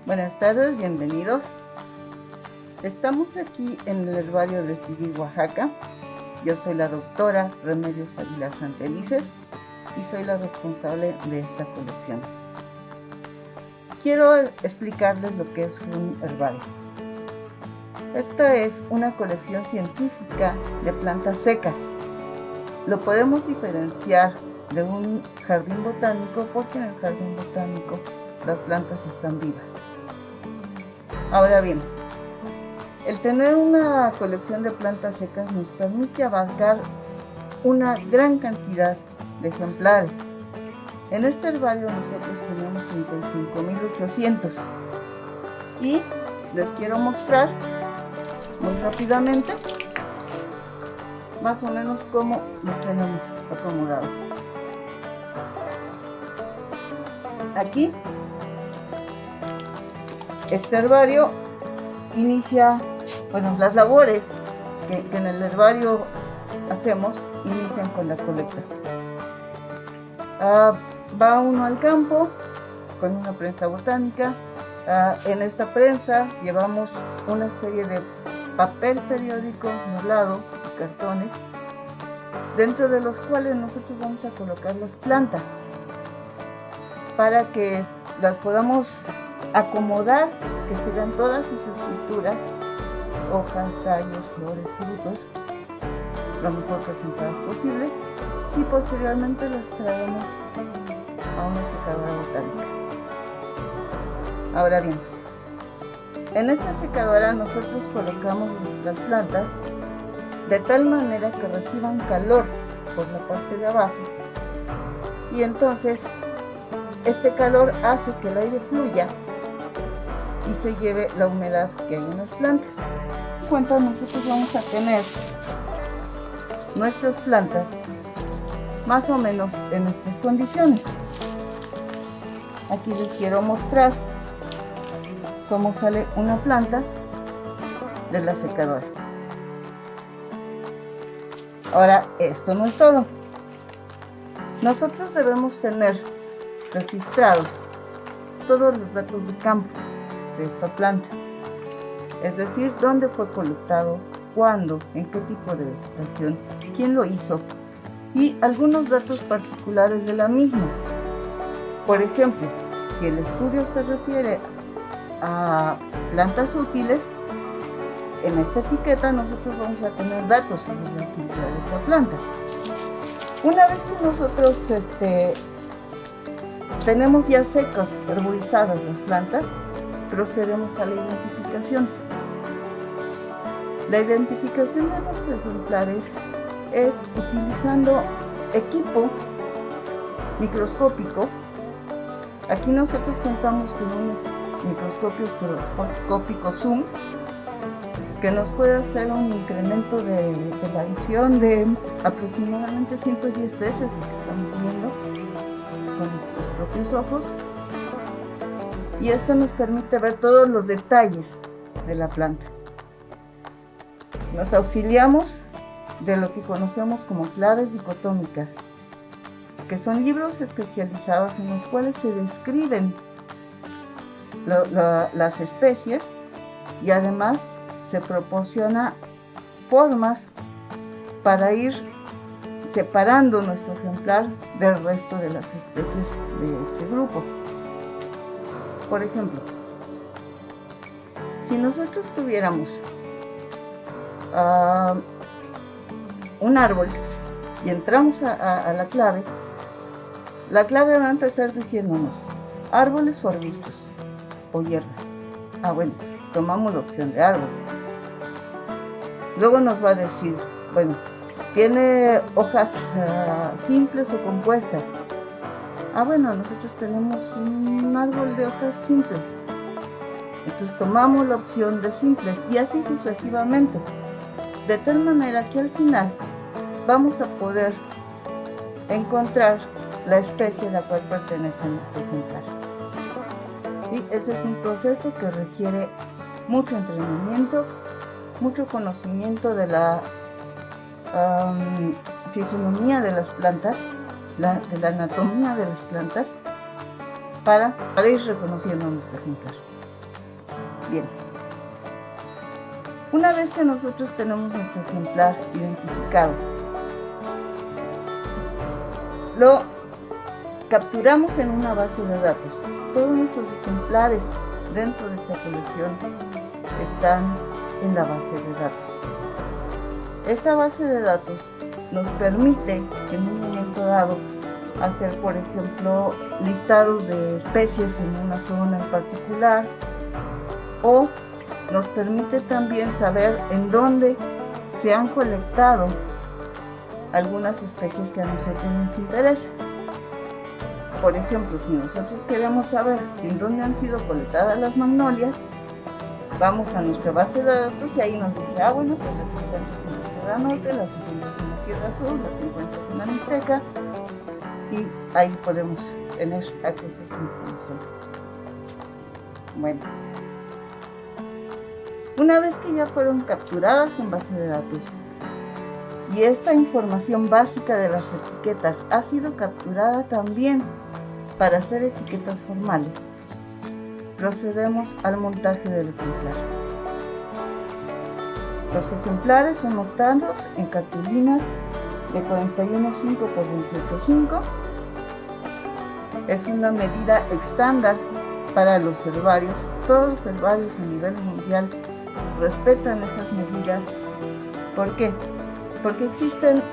Buenas tardes, bienvenidos. Estamos aquí en el herbario de Civil, Oaxaca. Yo soy la doctora Remedios Aguilar Santelices y soy la responsable de esta colección. Quiero explicarles lo que es un herbario. Esta es una colección científica de plantas secas. Lo podemos diferenciar de un jardín botánico porque en el jardín botánico las plantas están vivas. Ahora bien, el tener una colección de plantas secas nos permite abarcar una gran cantidad de ejemplares. En este herbario nosotros tenemos 35.800 y les quiero mostrar muy rápidamente más o menos cómo los tenemos acomodados. Aquí este herbario inicia, las labores que en el herbario hacemos inician con la colecta. Va uno al campo con una prensa botánica. En esta prensa llevamos una serie de papel periódico nublado y cartones, dentro de los cuales nosotros vamos a colocar las plantas para que las podamos acomodar, que se vean todas sus estructuras, hojas, tallos, flores, frutos, lo mejor presentadas posible, y posteriormente las traemos a una secadora botánica. Ahora bien, en esta secadora nosotros colocamos nuestras plantas de tal manera que reciban calor por la parte de abajo, y entonces este calor hace que el aire fluya y se lleve la humedad que hay en las plantas. En cuenta, nosotros vamos a tener nuestras plantas más o menos en estas condiciones. Aquí les quiero mostrar cómo sale una planta de la secadora. Ahora, esto no es todo. Nosotros debemos tener registrados todos los datos de campo de esta planta, es decir, dónde fue colectado, cuándo, en qué tipo de vegetación, quién lo hizo y algunos datos particulares de la misma. Por ejemplo, si el estudio se refiere a plantas útiles, en esta etiqueta nosotros vamos a tener datos sobre la utilidad de esta planta. Una vez que nosotros tenemos ya secas, herborizadas las plantas, procedemos a la identificación. La identificación de los ejemplares es utilizando equipo microscópico. Aquí nosotros contamos con un microscopio estereoscópico zoom que nos puede hacer un incremento de la visión de aproximadamente 110 veces lo que estamos viendo con nuestros propios ojos, y esto nos permite ver todos los detalles de la planta. Nos auxiliamos de lo que conocemos como claves dicotómicas, que son libros especializados en los cuales se describen las especies, y además se proporciona formas para ir separando nuestro ejemplar del resto de las especies de ese grupo. Por ejemplo, si nosotros tuviéramos un árbol y entramos a la clave va a empezar diciéndonos árboles o arbustos o hierbas. Tomamos la opción de árbol. Luego nos va a decir, ¿tiene hojas simples o compuestas? Nosotros tenemos un árbol de hojas simples. Entonces tomamos la opción de simples y así sucesivamente. De tal manera que al final vamos a poder encontrar la especie a la cual pertenece nuestro ejemplar. ¿Sí? Este es un proceso que requiere mucho entrenamiento, mucho conocimiento de la fisonomía de las plantas, de la anatomía de las plantas, para ir reconociendo nuestro ejemplar. Una vez que nosotros tenemos nuestro ejemplar identificado, lo capturamos en una base de datos. Todos nuestros ejemplares dentro de esta colección están en la base de datos. Esta base de datos nos permite en un momento dado hacer, por ejemplo, listados de especies en una zona en particular, o nos permite también saber en dónde se han colectado algunas especies que a nosotros nos interesan. Por ejemplo, si nosotros queremos saber en dónde han sido colectadas las magnolias, vamos a nuestra base de datos y ahí nos dice, bueno, pues las encuentras en la Sierra Norte, las encuentras en la Sierra Sur, las encuentras en la Mixteca, y ahí podemos tener acceso a esa información. Bueno, una vez que ya fueron capturadas en base de datos y esta información básica de las etiquetas ha sido capturada también para hacer etiquetas formales, procedemos al montaje del ejemplar. Los ejemplares son montados en cartulinas de 41.5 por 28.5. Es una medida estándar para los herbarios. Todos los herbarios a nivel mundial respetan esas medidas. ¿Por qué? Porque existen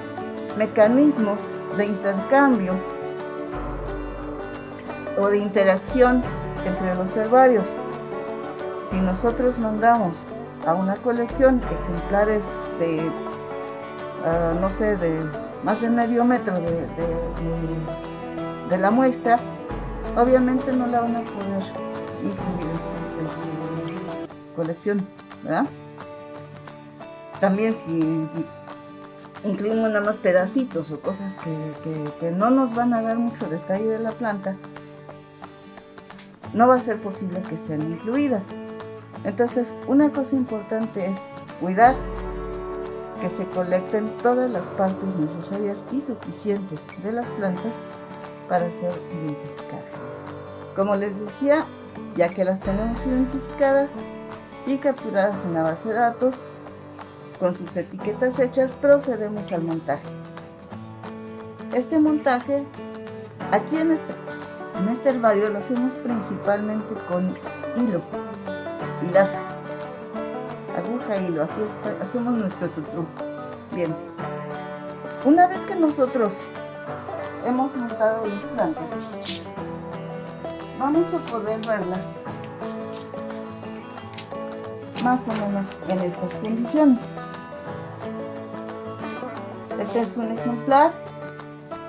mecanismos de intercambio o de interacción entre los herbarios. Si nosotros mandamos a una colección ejemplares de, no sé, de más de medio metro de la muestra, obviamente no la van a poder incluir en su colección, ¿verdad? También si incluimos nada más pedacitos o cosas que no nos van a dar mucho detalle de la planta, no va a ser posible que sean incluidas. Entonces, una cosa importante es cuidar que se colecten todas las partes necesarias y suficientes de las plantas para ser identificadas. Como les decía, ya que las tenemos identificadas y capturadas en la base de datos, con sus etiquetas hechas, procedemos al montaje. Este montaje, aquí en este herbario, lo hacemos principalmente con hilo, hilaza, aguja, hilo. Aquí hacemos nuestro tutú. Bien, una vez que nosotros hemos montado las plantas, vamos a poder verlas más o menos en estas condiciones. Este es un ejemplar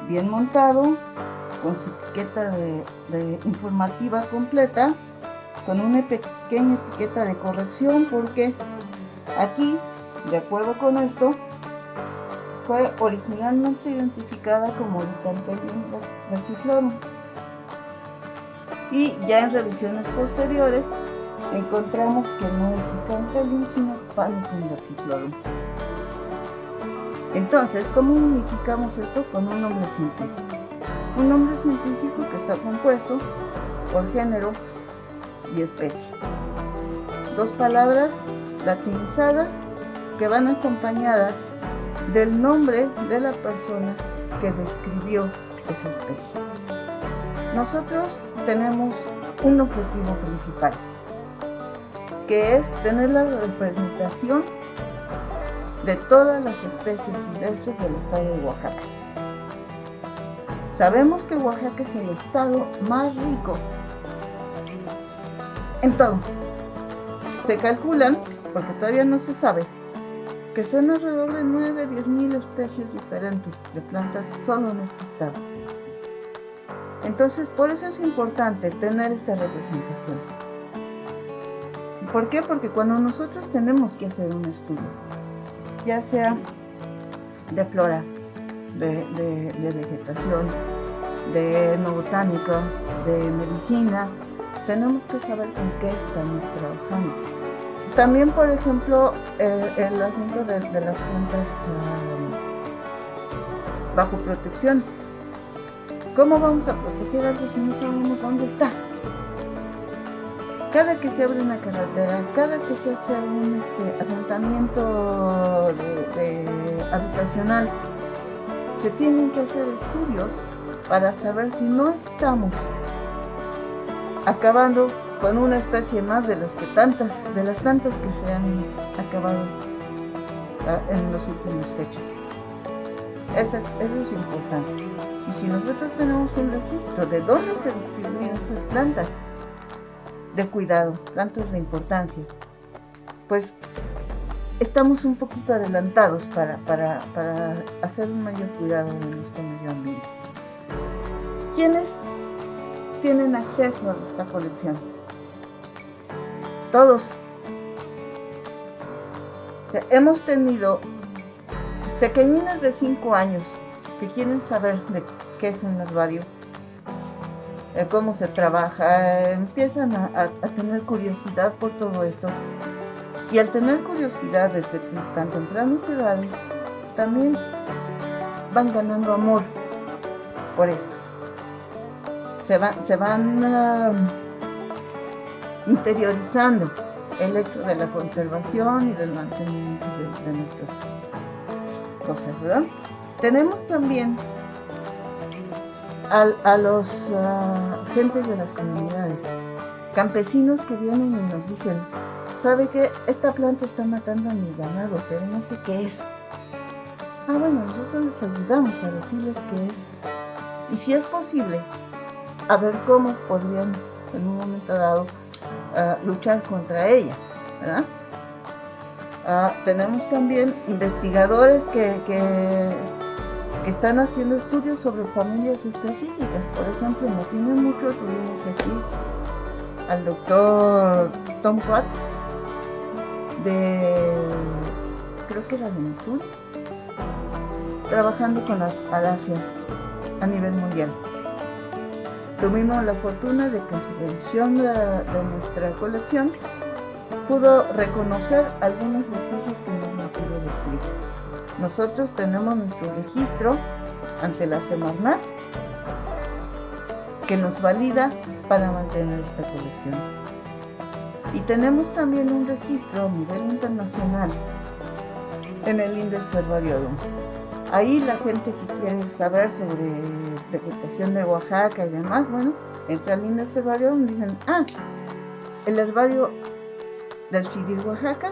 bien montado, con su etiqueta de informativa completa, con una pequeña etiqueta de corrección, porque aquí, de acuerdo con esto, fue originalmente identificada como Licanthellium versiflorum, y ya en revisiones posteriores encontramos que no es Licanthellium sino Panicum versiflorum. Entonces, ¿cómo unificamos esto? Con un nombre científico. Un nombre científico que está compuesto por género y especie. Dos palabras latinizadas que van acompañadas del nombre de la persona que describió esa especie. Nosotros tenemos un objetivo principal, que es tener la representación de todas las especies silvestres del estado de Oaxaca. Sabemos que Oaxaca es el estado más rico en todo. Se calculan, porque todavía no se sabe, que son alrededor de 9-10 mil especies diferentes de plantas solo en este estado. Entonces, por eso es importante tener esta representación. ¿Por qué? Porque cuando nosotros tenemos que hacer un estudio, ya sea de flora, de vegetación, de etnobotánica, de medicina, tenemos que saber con qué estamos trabajando. También, por ejemplo, el asunto de las plantas bajo protección. ¿Cómo vamos a proteger algo si no sabemos dónde está? cada que se abre una carretera, cada que se hace un asentamiento habitacional, se tienen que hacer estudios para saber si no estamos acabando con una especie más de las tantas que se han acabado en las últimas fechas. Eso es importante. Y si nosotros tenemos un registro de dónde se distribuyen esas plantas de cuidado, plantas de importancia, pues estamos un poquito adelantados para hacer un mayor cuidado de nuestro medio ambiente. ¿Quiénes tienen acceso a esta colección? Todos. O sea, hemos tenido pequeñines de 5 años que quieren saber de qué es un herbario, cómo se trabaja, empiezan a tener curiosidad por todo esto. Y al tener curiosidad desde tan tempranas edades, también van ganando amor por esto. Se van interiorizando el hecho de la conservación y del mantenimiento de nuestras cosas, ¿verdad? Tenemos también a los gentes de las comunidades, campesinos que vienen y nos dicen: ¿sabe qué? Esta planta está matando a mi ganado, pero no sé qué es. Bueno, nosotros les ayudamos a decirles qué es. Y si es posible, a ver cómo podrían en un momento dado luchar contra ella, ¿verdad? Tenemos también investigadores que están haciendo estudios sobre familias específicas. Por ejemplo, no tiene mucho tuvimos aquí al doctor Tom Watt, creo que era de Missouri, trabajando con las aráceas a nivel mundial. Tuvimos la fortuna de que en su revisión de nuestra colección pudo reconocer algunas especies que no han sido descritas. Nosotros tenemos nuestro registro ante la Semarnat que nos valida para mantener esta colección. Y tenemos también un registro a nivel internacional en el Index Herbarium. Ahí la gente que quiere saber sobre vegetación de Oaxaca y demás, bueno, entra al Index Herbarium y dicen: el herbario del CIDIR Oaxaca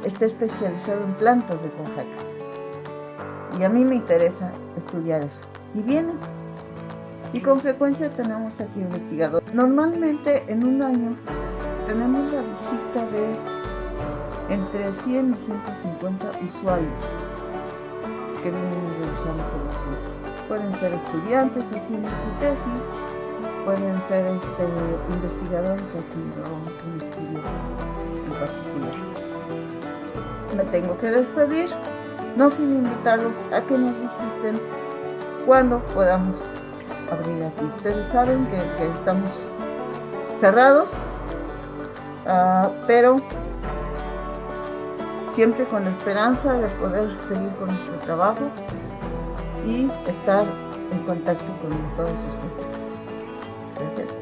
está especializado en plantas de Oaxaca. Y a mí me interesa estudiar eso. Y vienen. Y con frecuencia tenemos aquí investigadores. Normalmente en un año tenemos la visita de entre 100 y 150 usuarios que vienen a realizar la colección. Pueden ser estudiantes haciendo su tesis, pueden ser investigadores haciendo un estudio en particular. Me tengo que despedir, no sin invitarlos a que nos visiten cuando podamos abrir aquí. Ustedes saben que estamos cerrados, pero siempre con la esperanza de poder seguir con nuestro trabajo y estar en contacto con todos ustedes. Gracias.